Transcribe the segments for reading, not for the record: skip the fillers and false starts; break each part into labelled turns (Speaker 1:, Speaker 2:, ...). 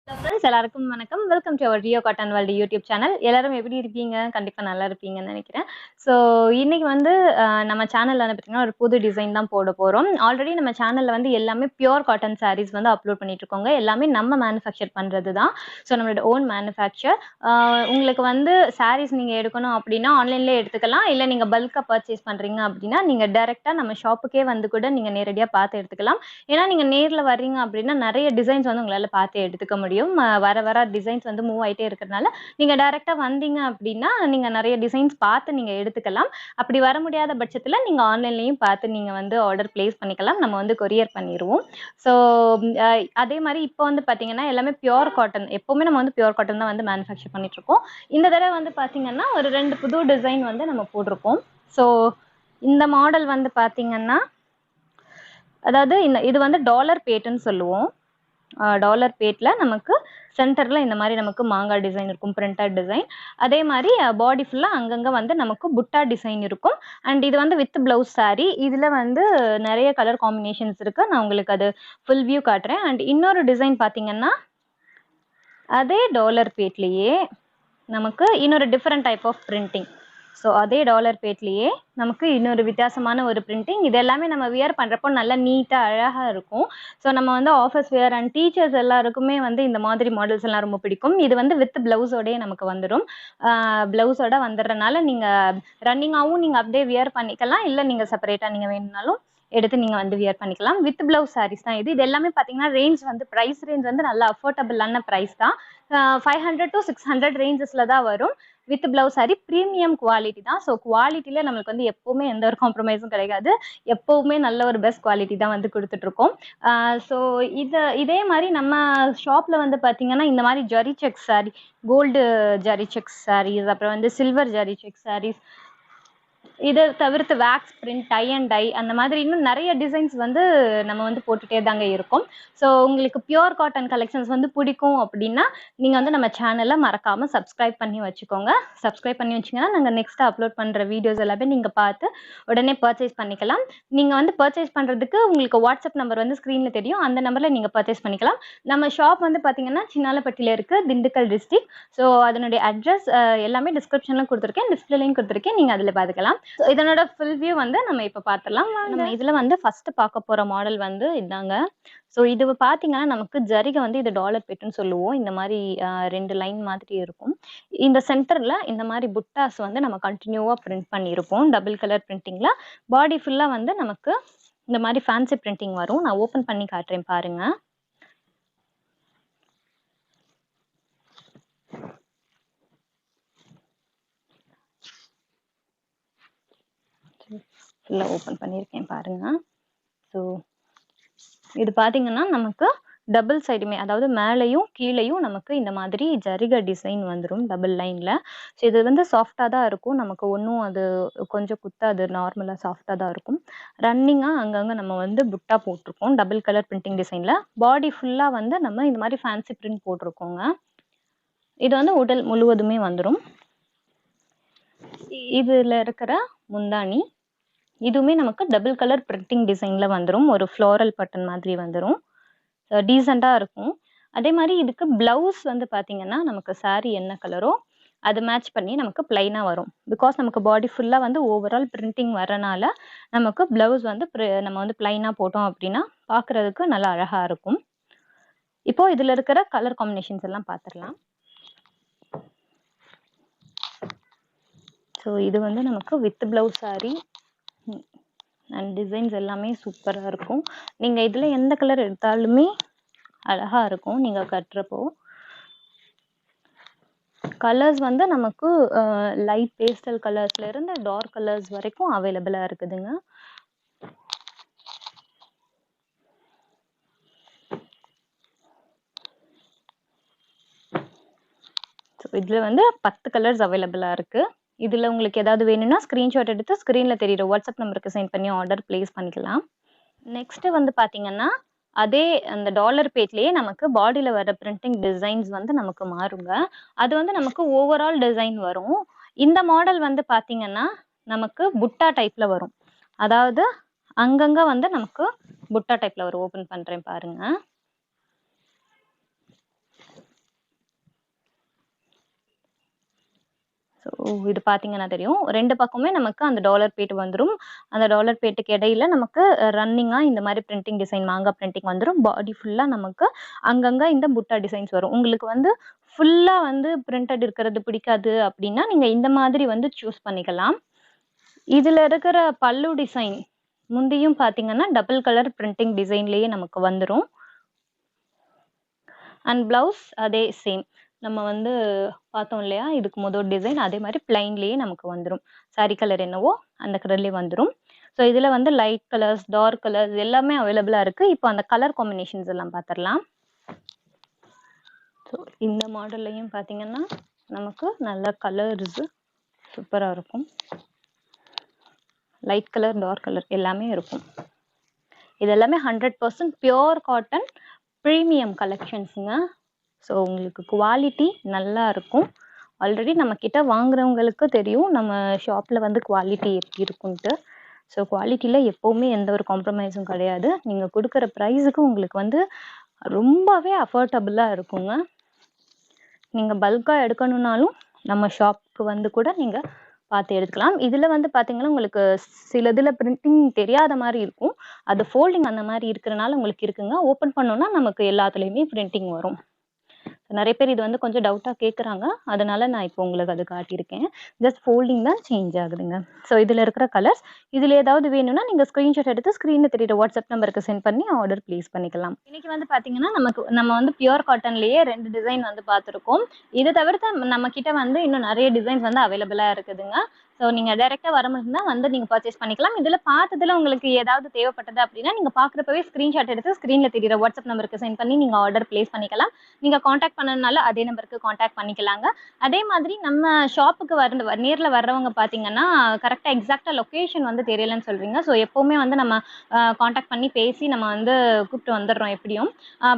Speaker 1: Hello friends, எல்லாருக்கும் வணக்கம். Welcome to our Rio cotton world YouTube channel. எல்லாரும் எப்படி இருக்கீங்க? கண்டிப்பா நல்லா இருப்பீங்கன்னு நினைக்கிறேன். ஸோ இன்னைக்கு வந்து நம்ம சேனல்ல வந்து பார்த்தீங்கன்னா ஒரு புது டிசைன் தான் போட போறோம். ஆல்ரெடி நம்ம சேனல்ல வந்து எல்லாமே பியூர் காட்டன் சாரீஸ் வந்து அப்லோட் பண்ணிட்டு இருக்கோங்க. எல்லாமே நம்ம மேனுஃபேக்சர் பண்றது தான். ஸோ நம்மளோட ஓன் மேனுஃபேக்சர். உங்களுக்கு வந்து சாரீஸ் நீங்க எடுக்கணும் அப்படின்னா ஆன்லைன்லேயே எடுத்துக்கலாம். இல்லை நீங்க பல்கா பர்ச்சேஸ் பண்றீங்க அப்படின்னா நீங்க டைரக்டா நம்ம ஷாப்புக்கே வந்து கூட நீங்க நேரடியாக பார்த்து எடுத்துக்கலாம். ஏன்னா நீங்க நேர்ல வர்றீங்க அப்படின்னா நிறைய டிசைன்ஸ் வந்து உங்களால பார்த்து எடுத்துக்க முடியும். வர வர டிசைன்ஸ் வந்து மூவ் ஆயிட்டே இருக்கிறதுனால நீங்க டைரக்டா வந்தீங்க அப்படின்னா நீங்க நிறைய டிசைன்ஸ் பார்த்து நீங்க எடுத்துக்கலாம். அப்படி வர முடியாத பட்சத்துல நீங்க ஆன்லைன்லயும் பார்த்து நீங்க வந்து ஆர்டர் பிளேஸ் பண்ணிக்கலாம். நம்ம வந்து கொரியர் பண்ணிடுவோம். ஸோ அதே மாதிரி இப்போ வந்து பாத்தீங்கன்னா எல்லாமே பியூர் காட்டன். எப்பவுமே நம்ம வந்து பியூர் காட்டன் தான் வந்து மேனுஃபேக்சர் பண்ணிட்டு இருக்கோம். இந்த தடவை வந்து பாத்தீங்கன்னா ஒரு 2 புது டிசைன் வந்து நம்ம போட்டிருக்கோம். ஸோ இந்த மாடல் வந்து பாத்தீங்கன்னா அதாவது இது வந்து டாலர் பேட்டுன்னு சொல்லுவோம். டாலர் பேட்ல நமக்கு சென்டர்ல இந்த மாதிரி நமக்கு மாங்காய் டிசைன் இருக்கும், பிரிண்டட் டிசைன். அதே மாதிரி பாடி ஃபுல்லா அங்கங்க வந்து நமக்கு புட்டா டிசைன் இருக்கும். அண்ட் இது வந்து வித் பிளவுஸ் சாரி. இதுல வந்து நிறைய கலர் காம்பினேஷன்ஸ் இருக்கு. நான் உங்களுக்கு அது ஃபுல் வியூ காட்டுறேன். அண்ட் இன்னொரு டிசைன் பாத்தீங்கன்னா அதே டாலர் பேட்லயே நமக்கு இன்னொரு different type of printing. So அதே டாலர் பேட்லேயே நமக்கு இன்னொரு வித்தியாசமான ஒரு பிரிண்டிங். இது எல்லாமே நம்ம வியர் பண்ணுறப்போ நல்லா நீட்டாக அழகாக இருக்கும். ஸோ நம்ம வந்து ஆஃபீஸ் வியர் அண்ட் டீச்சர்ஸ் எல்லாருக்குமே வந்து இந்த மாதிரி மாடல்ஸ் எல்லாம் ரொம்ப பிடிக்கும். இது வந்து வித் பிளவுஸோடய நமக்கு வந்துடும். பிளவுஸோட வந்துடுறதுனால நீங்கள் ரன்னிங்காகவும் நீங்கள் அப்படியே வியர் பண்ணிக்கலாம். இல்லை நீங்கள் செப்பரேட்டாக நீங்கள் வேணும்னாலும் எடுத்து நீங்கள் வந்து வியர் பண்ணிக்கலாம். வித் பிளவுஸ் சாரீஸ் தான் இது. இது எல்லாமே பார்த்தீங்கன்னா ரேஞ்ச் வந்து ப்ரைஸ் ரேஞ்ச் வந்து நல்லா அஃபோர்டபுளான ப்ரைஸ் தான். 500 to 600 ரேஞ்சஸில் தான் வரும். With blouse sorry premium quality தான். ஸோ குவாலிட்டியில் நம்மளுக்கு வந்து எப்போவுமே எந்த ஒரு காம்ப்ரமைஸும் கிடையாது. எப்போவுமே நல்ல ஒரு பெஸ்ட் குவாலிட்டி தான் வந்து கொடுத்துட்ருக்கோம். ஸோ இதே மாதிரி நம்ம ஷாப்பில் வந்து பார்த்தீங்கன்னா இந்த மாதிரி zari check sari, gold zari check saris, அப்புறம் வந்து சில்வர் ஜரி செக் சாரீஸ், இதை தவிர்த்து wax print, tie and dye, அந்த மாதிரி இன்னும் நிறைய டிசைன்ஸ் வந்து நம்ம வந்து போட்டுகிட்டே தாங்க இருக்கோம். ஸோ உங்களுக்கு பியூர் காட்டன் கலெக்ஷன்ஸ் வந்து பிடிக்கும் அப்படின்னா நீங்கள் வந்து நம்ம சேனலை மறக்காமல் சப்ஸ்கிரைப் பண்ணி வச்சுக்கோங்க. சப்ஸ்கிரைப் பண்ணி வச்சிங்கன்னா நாங்கள் நெக்ஸ்ட் அப்லோட் பண்ணுற வீடியோஸ் எல்லாமே நீங்கள் பார்த்து உடனே பர்ச்சேஸ் பண்ணிக்கலாம். நீங்கள் வந்து பர்ச்சேஸ் பண்ணுறதுக்கு உங்களுக்கு வாட்ஸ்அப் நம்பர் வந்து ஸ்க்ரீனில் தெரியும். அந்த நம்பரில் நீங்கள் பர்ச்சேஸ் பண்ணிக்கலாம். நம்ம ஷாப் வந்து பார்த்தீங்கன்னா சின்னாலப்பட்டியில் இருக்குது, திண்டுக்கல் டிஸ்ட்ரிக்ட். ஸோ அதனுடைய அட்ரஸ் எல்லாமே டிஸ்கிரிப்ஷனில் கொடுத்துருக்கேன், டிஸ்பிளேலையும் கொடுத்துருக்கேன். நீங்கள் அதில் பார்த்துக்கலாம். ஸோ இதனோட ஃபுல் வியூ வந்து நம்ம இப்போ பார்த்துடலாம். நம்ம இதில் வந்து ஃபர்ஸ்ட் பார்க்க போகிற மாடல் வந்து இதாங்க. ஸோ இது பார்த்தீங்கன்னா நமக்கு ஜரிகை வந்து இது டாலர் பேட்டுன்னு சொல்லுவோம். இந்த மாதிரி 2 லைன் மாதிரி இருக்கும். இந்த சென்டரில் இந்த மாதிரி புட்டாஸ் வந்து நம்ம கண்டினியூவாக பிரிண்ட் பண்ணியிருப்போம். டபுள் கலர் பிரிண்டிங்கில் பாடி ஃபுல்லாக வந்து நமக்கு இந்த மாதிரி ஃபேன்சி பிரிண்டிங் வரும். நான் ஓப்பன் பண்ணி காட்டுறேன் பாருங்க. ஃபுல்லாக ஓப்பன் பண்ணியிருக்கேன் பாருங்க. ஸோ இது பார்த்தீங்கன்னா நமக்கு டபுள் சைடுமே, அதாவது மேலேயும் கீழேயும் நமக்கு இந்த மாதிரி ஜரிகை டிசைன் வந்துடும் டபுள் லைனில். ஸோ இது வந்து சாஃப்டாக தான் இருக்கும். நமக்கு ஒன்றும் அது கொஞ்சம் குத்தாது, நார்மலாக சாஃப்டாக தான் இருக்கும். ரன்னிங்காக அங்கங்கே நம்ம வந்து புட்டா போட்டிருக்கோம் டபுள் கலர் பிரிண்டிங் டிசைனில். பாடி ஃபுல்லாக வந்து நம்ம இந்த மாதிரி ஃபேன்சி பிரிண்ட் போட்டிருக்கோங்க. இது வந்து உடல் முழுவதுமே வந்துடும். இதில் இருக்கிற முந்தானி இதுவுமே நமக்கு டபுள் கலர் பிரிண்டிங் டிசைனில் வந்துடும். ஒரு ஃப்ளோரல் பட்டன் மாதிரி வந்துடும். டீசெண்டாக இருக்கும். அதே மாதிரி இதுக்கு ப்ளவுஸ் வந்து பார்த்தீங்கன்னா நமக்கு சாரீ என்ன கலரோ அது மேட்ச் பண்ணி நமக்கு பிளைனாக வரும். பிகாஸ் நமக்கு பாடி ஃபுல்லாக வந்து ஓவரால் பிரிண்டிங் வரனால நமக்கு ப்ளவுஸ் வந்து நம்ம வந்து பிளைனாக போட்டோம் அப்படின்னா பார்க்குறதுக்கு நல்லா அழகாக இருக்கும். இப்போ இதில் இருக்கிற கலர் காம்பினேஷன்ஸ் எல்லாம் பார்த்துடலாம். ஸோ இது வந்து நமக்கு with blouse sari and designs எல்லாமே சூப்பராக இருக்கும். நீங்கள் இதில் எந்த கலர் எடுத்தாலுமே அழகாக இருக்கும். நீங்கள் கட்டுறப்போ கலர்ஸ் வந்து நமக்கு லைட் பேஸ்டல் கலர்ஸ்லேருந்து டார்க் கலர்ஸ் வரைக்கும் அவைலபிளாக இருக்குதுங்க. ஸோ இதில் வந்து 10 கலர்ஸ் அவைலபிளாக இருக்குது. இதில் உங்களுக்கு ஏதாவது வேணும்னா ஸ்க்ரீன்ஷாட் எடுத்து ஸ்க்ரீனில் தெரியுற வாட்ஸ்அப் நம்பருக்கு சென்ட் பண்ணி ஆர்டர் பிளேஸ் பண்ணிக்கலாம். நெக்ஸ்ட்டு வந்து பார்த்தீங்கன்னா அதே அந்த டாலர் பேட்லேயே நமக்கு பாடியில் வர பிரிண்டிங் டிசைன்ஸ் வந்து நமக்கு மாறுங்க. அது வந்து நமக்கு ஓவரால் டிசைன் வரும். இந்த மாடல் வந்து பார்த்தீங்கன்னா நமக்கு புட்டா டைப்பில் வரும். அதாவது அங்கங்கே வந்து நமக்கு புட்டா டைப்பில் வரும். ஓப்பன் பண்ணுறேன் பாருங்க. ஸோ இது பார்த்தீங்கன்னா தெரியும். 2 பக்கமுமே நமக்கு அந்த டாலர் பேட் வந்துரும். அந்த டாலர் பேட்டுக்கு இடையில நமக்கு ரன்னிங்கா இந்த மாரி பிரிண்டிங் டிசைன் மாங்காய் பிரிண்டிங் வந்துரும். பாடி ஃபுல்லா நமக்கு அங்கங்க இந்த புட்டா டிசைன்ஸ் வரும். உங்களுக்கு வந்து ஃபுல்லா வந்து பிரிண்டட் இருக்கிறது பிடிக்காது அப்படின்னா, நீங்க இந்த மாதிரி வந்து சூஸ் பண்ணிக்கலாம். இதுல இருக்கிற பல்லு டிசைன் முந்தியும் பார்த்தீங்கன்னா, டபுள் கலர் பிரிண்டிங் டிசைன்லயே நமக்கு வந்துரும். அண்ட் பிளவுஸ் அதே சேம். நம்ம வந்து பார்த்தோம் இல்லையா? இதுக்கு முதல் டிசைன் அதே மாரி பிளைன்லயே நமக்கு வந்துரும். சாரி கலர் என்னவோ அந்த கலர்லயே வந்துரும். ஸோ இதுல வந்து லைட் கலர்ஸ், டார்க் கலர்ஸ் எல்லாமே அவைலபிளா இருக்கு. இப்போ அந்த கலர் காம்பினேஷன்ஸ் எல்லாம் பார்த்துரலாம். ஸோ இந்த மாடல்லயும் பார்த்தீங்கன்னா, நமக்கு நல்ல கலர்ஸ் சூப்பரா இருக்கும். லைட் கலர், டார்க் கலர் எல்லாமே இருக்கும். இது எல்லாமே 100% பியூர் காட்டன் பிரீமியம் கலெக்ஷன்ஸுங்க. ஸோ உங்களுக்கு குவாலிட்டி நல்லா இருக்கும். ஆல்ரெடி நம்மக்கிட்ட வாங்குறவங்களுக்கு தெரியும் நம்ம ஷாப்பில் வந்து குவாலிட்டி எப்படி இருக்குன்ட்டு. ஸோ குவாலிட்டியில் எப்போவுமே எந்த ஒரு காம்ப்ரமைஸும் கிடையாது. நீங்கள் கொடுக்குற ப்ரைஸுக்கு உங்களுக்கு வந்து ரொம்பவே அஃபோர்டபுளாக இருக்குங்க. நீங்கள் பல்காக எடுக்கணுன்னாலும் நம்ம ஷாப்புக்கு வந்து கூட நீங்கள் பார்த்து எடுத்துக்கலாம். இதில் வந்து பார்த்தீங்கன்னா உங்களுக்கு சில இதில் பிரிண்டிங் தெரியாத மாதிரி இருக்கும். அது ஃபோல்டிங் அந்த மாதிரி இருக்கிறனால உங்களுக்கு இருக்குங்க. ஓப்பன் பண்ணோன்னா நமக்கு எல்லாத்துலேயுமே பிரிண்டிங் வரும். நிறைய பேர் இது வந்து கொஞ்சம் டவுட்டாக கேட்குறாங்க. அதனால நான் இப்போ உங்களுக்கு அது காட்டியிருக்கேன். ஜஸ்ட் ஃபோல்டிங் தான் சேஞ்ச் ஆகுதுங்க. ஸோ இதில் இருக்கிற கலர்ஸ் இதில் ஏதாவது வேணும்னா நீங்கள் ஸ்க்ரீன்ஷாட் எடுத்து ஸ்க்ரீனில் தெரியுற வாட்ஸ்அப் நம்பருக்கு சென்ட் பண்ணி ஆர்டர் ப்ளேஸ் பண்ணிக்கலாம். இன்னைக்கு வந்து பார்த்தீங்கன்னா நம்ம வந்து பியூர் காட்டன்லேயே 2 டிசைன் வந்து பார்த்துருக்கோம். இதை தவிர்த்து நம்ம கிட்ட வந்து இன்னும் நிறைய டிசைன்ஸ் வந்து அவைலபிளாக இருக்குதுங்க. ஸோ நீங்கள் டைரெக்டாக வர முடியும்னா வந்து நீங்கள் பர்ச்சேஸ் பண்ணிக்கலாம். இதில் பார்த்ததில் உங்களுக்கு ஏதாவது தேவைப்பட்டது அப்படின்னா நீங்கள் பார்க்குறப்பவே ஸ்க்ரீன்ஷாட் எடுத்து ஸ்க்ரீனில் தெரியுற வாட்ஸ்அப் நம்பருக்கு சென்ட் பண்ணி நீங்கள் ஆர்டர் ப்ளேஸ் பண்ணிக்கலாம். நீங்கள் காண்டாக்ட் பண்ணனால அதே நம்பருக்கு காண்டாக்ட் பண்ணிக்கலாங்க. அதே மாதிரி நம்ம ஷாப்புக்கு நேரில் வர்றவங்க பார்த்தீங்கன்னா கரெக்டாக எக்ஸாக்டாக லொக்கேஷன் வந்து தெரியலன்னு சொல்கிறீங்க. ஸோ எப்போவுமே வந்து நம்ம காண்டாக்ட் பண்ணி பேசி நம்ம வந்து கூப்பிட்டு வந்துடுறோம் எப்படியும்.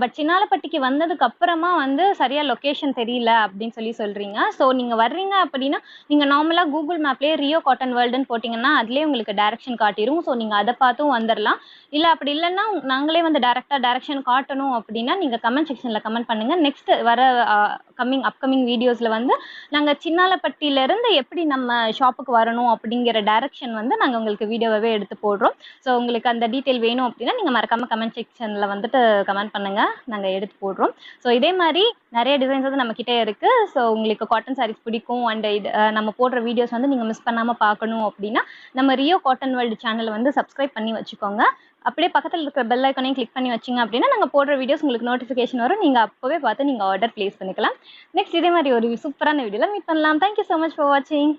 Speaker 1: பட் சின்னாலப்பட்டிக்கு வந்ததுக்கு அப்புறமா வந்து சரியாக லொக்கேஷன் தெரியல அப்படின்னு சொல்கிறீங்க. ஸோ நீங்கள் வர்றீங்க அப்படின்னா நீங்கள் நார்மலாக கூகுள் மேப்லேயே ரியோ காட்டன் வேர்ல்டுன்னு போட்டிங்கன்னா அதுலேயே உங்களுக்கு டைரக்ஷன் காட்டிடும். ஸோ நீங்கள் அதை பார்த்தும் வந்துடலாம். இல்லை அப்படி இல்லைன்னா நாங்களே வந்து டைரக்ஷன் காட்டணும் அப்படின்னா நீங்கள் கமெண்ட் செக்ஷனில் கமெண்ட் பண்ணுங்கள். நெக்ஸ்ட் வர அப்கமிங் வீடியோஸில் வந்து நாங்கள் சின்னாலப்பட்டியிலேருந்து எப்படி நம்ம ஷாப்புக்கு வரணும் அப்படிங்கிற டைரக்ஷன் வந்து நாங்கள் உங்களுக்கு வீடியோவே எடுத்து போடுறோம். ஸோ உங்களுக்கு அந்த டீட்டெயில் வேணும் அப்படின்னா நீங்கள் மறக்காமல் கமெண்ட் செக்ஷனில் வந்துட்டு கமெண்ட் பண்ணுங்கள், நாங்கள் எடுத்து போடுறோம். ஸோ இதே மாதிரி நிறைய டிசைன்ஸ் வந்து நம்மக்கிட்டே இருக்குது. ஸோ உங்களுக்கு காட்டன் சாரீஸ் பிடிக்கும் அண்ட் இது நம்ம போடுற வீடியோஸ் வந்து நீங்கள் மிஸ் பண்ணாமல் பார்க்கணும் அப்படின்னா நம்ம ரியோ காட்டன் வேர்ல்டு சேனலை வந்து சப்ஸ்கிரைப் பண்ணி வச்சுக்கோங்க. அப்படியே பக்கத்தில் இருக்கிற பெல் ஐக்கானையும் கிளிக் பண்ணி வச்சிங்க அப்படின்னா நாங்கள் போடுற வீடியோஸ் உங்களுக்கு நோட்டிஃபிகேஷன் வரும். நீங்கள் அப்போவே பார்த்து நீங்கள் ஆர்டர் ப்ளேஸ் பண்ணிக்கலாம். நெக்ஸ்ட் இதே மாதிரி ஒரு சூப்பரான வீடியோவில் மீட் பண்ணலாம். தேங்க்யூ ஸோ மச் ஃபார் வாட்சிங்.